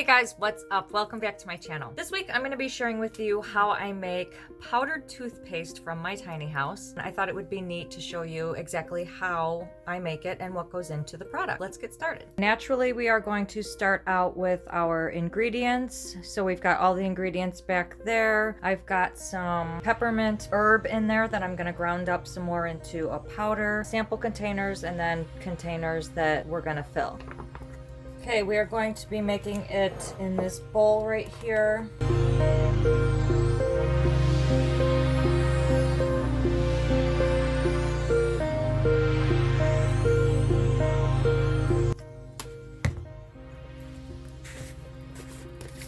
Hey guys, what's up? Welcome back to my channel. This week I'm going to be sharing with you how I make powdered toothpaste from my tiny house. I thought it would be neat to show you exactly how I make it and what goes into the product. Let's get started. Naturally, we are going to start out with our ingredients. So we've got all the ingredients back there. I've got some peppermint herb in there that I'm going to ground up some more into a powder, sample containers, and then containers that we're going to fill. Okay, we are going to be making it in this bowl right here.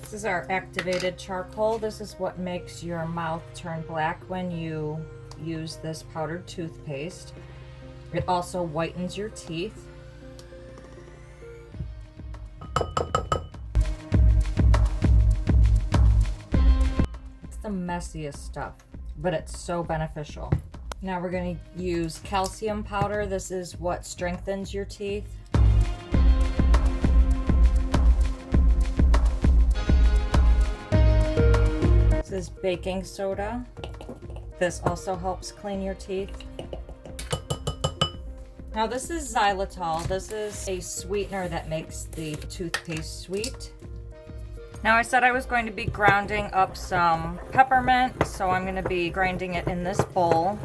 This is our activated charcoal. This is what makes your mouth turn black when you use this powdered toothpaste. It also whitens your teeth. The messiest stuff, but it's so beneficial. Now we're going to use calcium powder. This is what strengthens your teeth. This is baking soda. This also helps clean your teeth. Now this is xylitol. This is a sweetener that makes the toothpaste sweet. Now I said I was going to be grounding up some peppermint, so I'm going to be grinding it in this bowl.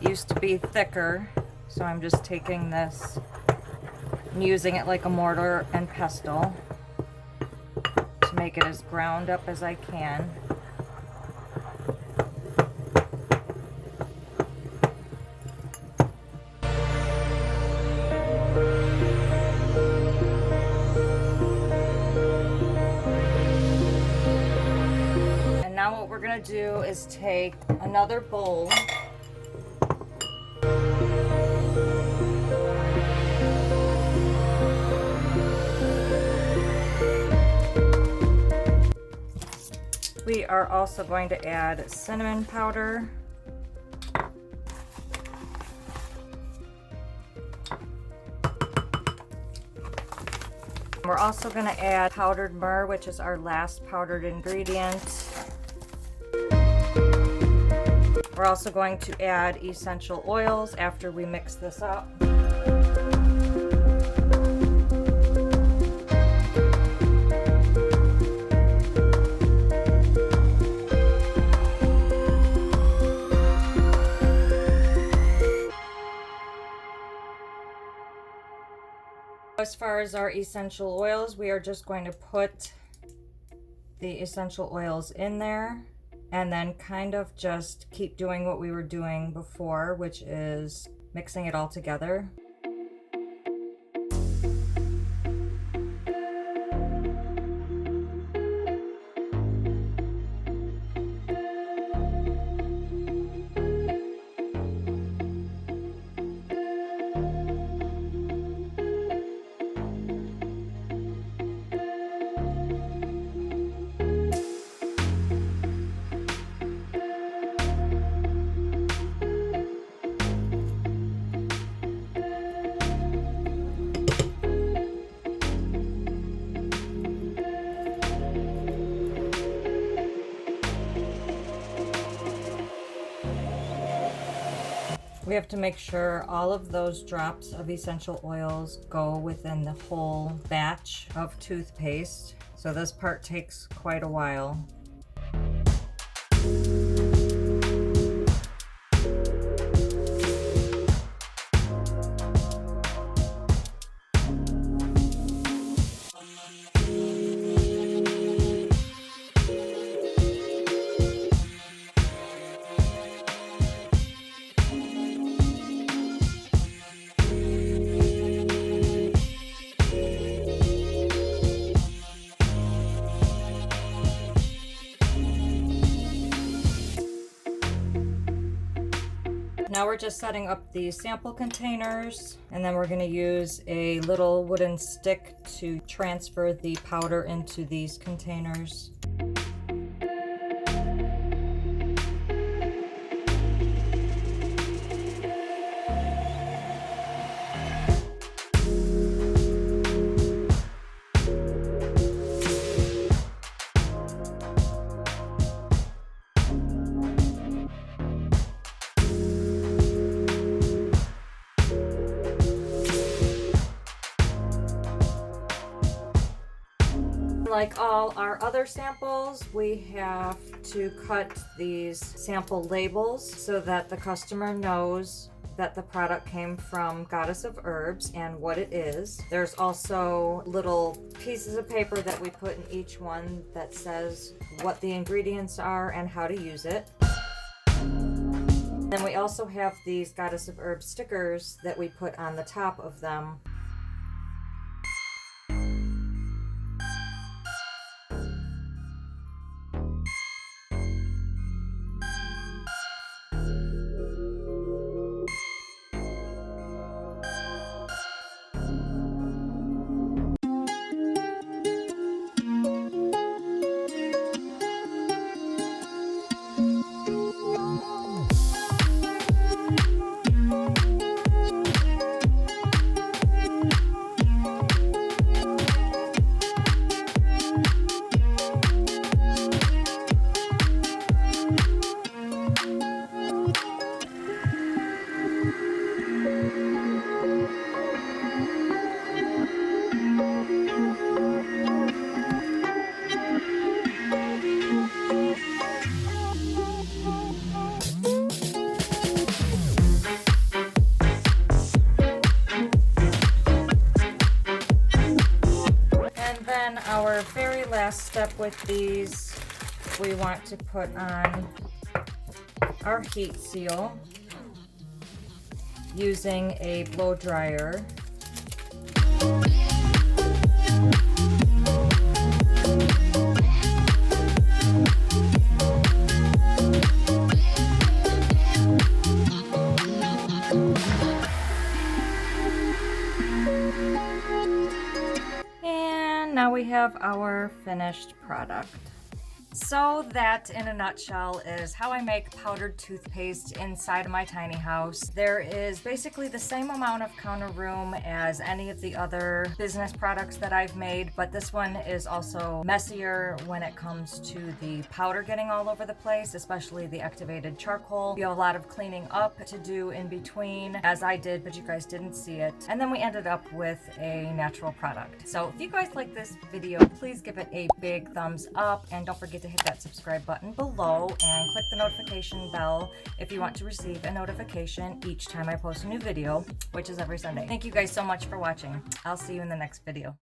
It used to be thicker, so I'm just taking this and using it like a mortar and pestle to make it as ground up as I can. Now what we're going to do is take another bowl . We are also going to add cinnamon powder. We're also going to add powdered myrrh, which is our last powdered ingredient. We're also going to add essential oils after we mix this up. As far as our essential oils, we are just going to put the essential oils in there and then kind of just keep doing what we were doing before, which is mixing it all together. We have to make sure all of those drops of essential oils go within the whole batch of toothpaste. So this part takes quite a while. Now we're just setting up the sample containers, and then we're going to use a little wooden stick to transfer the powder into these containers. like all our other samples, we have to cut these sample labels so that the customer knows that the product came from Goddess of Herbs and what it is. There's also little pieces of paper that we put in each one that says what the ingredients are and how to use it. Then we also have these Goddess of Herbs stickers that we put on the top of them. Our very last step with these, we want to put on our heat seal using a blow dryer. Now we have our finished product. So that, in a nutshell, is how I make powdered toothpaste inside of my tiny house. There is basically the same amount of counter room as any of the other business products that I've made, but this one is also messier when it comes to the powder getting all over the place, especially the activated charcoal. You have a lot of cleaning up to do in between, as I did, but you guys didn't see it. And then we ended up with a natural product. So if you guys like this video, please give it a big thumbs up, and don't forget to hit that subscribe button below and click the notification bell if you want to receive a notification each time I post a new video, which is every Sunday. Thank you guys so much for watching. I'll see you in the next video.